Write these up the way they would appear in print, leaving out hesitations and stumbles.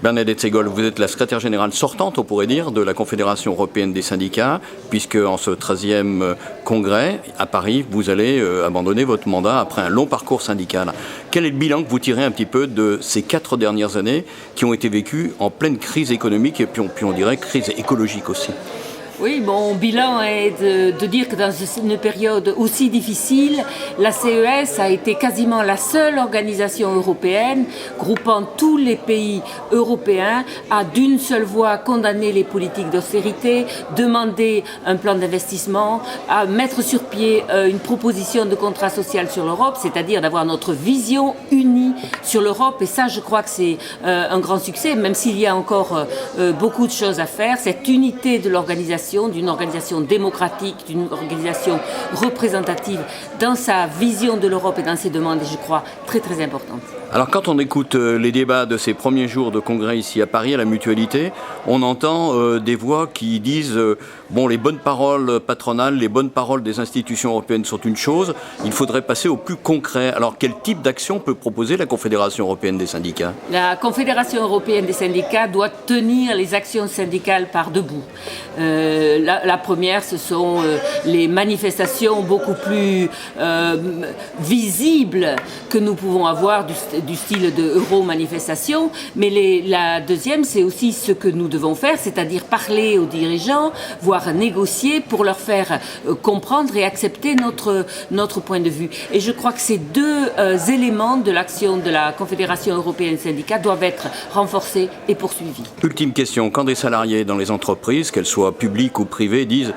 Bernadette Ségol, vous êtes la secrétaire générale sortante, on pourrait dire, de la Confédération européenne des syndicats, puisque en ce 13e congrès à Paris, vous allez abandonner votre mandat après un long parcours syndical. Quel est le bilan que vous tirez un petit peu de ces 4 dernières années qui ont été vécues en pleine crise économique et puis on dirait crise écologique aussi? Oui, mon bilan est de dire que dans une période aussi difficile, la CES a été quasiment la seule organisation européenne groupant tous les pays européens à d'une seule voix condamner les politiques d'austérité, demander un plan d'investissement, à mettre sur pied une proposition de contrat social sur l'Europe, c'est-à-dire d'avoir notre vision unie sur l'Europe. Et ça, je crois que c'est un grand succès, même s'il y a encore beaucoup de choses à faire. Cette unité de l'organisation, d'une organisation démocratique, d'une organisation représentative dans sa vision de l'Europe et dans ses demandes, est, je crois, très très importante. Alors quand on écoute les débats de ces premiers jours de congrès ici à Paris, à la Mutualité, on entend des voix qui disent bon, les bonnes paroles patronales, les bonnes paroles des institutions européennes sont une chose, il faudrait passer au plus concret. Alors quel type d'action peut proposer la Confédération européenne des syndicats? La Confédération européenne des syndicats doit tenir les actions syndicales par debout. La première, ce sont les manifestations beaucoup plus visibles que nous pouvons avoir du style de Euro-manifestation, mais la deuxième, c'est aussi ce que nous devons faire, c'est-à-dire parler aux dirigeants, voire négocier pour leur faire comprendre et accepter notre point de vue. Et je crois que ces deux éléments de l'action de la Confédération européenne des syndicats doivent être renforcés et poursuivis. Ultime question, quand des salariés dans les entreprises, qu'elles soient publiques ou privées, disent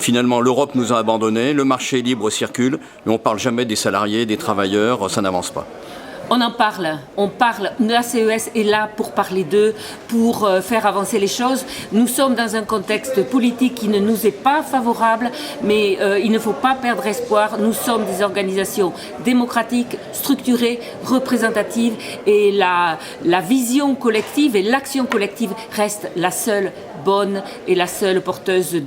finalement l'Europe nous a abandonnés, le marché libre circule, mais on ne parle jamais des salariés, des travailleurs, ça n'avance pas. On en parle, la CES est là pour parler d'eux, pour faire avancer les choses. Nous sommes dans un contexte politique qui ne nous est pas favorable, mais il ne faut pas perdre espoir. Nous sommes des organisations démocratiques, structurées, représentatives, et la vision collective et l'action collective restent la seule bonne et la seule porteuse de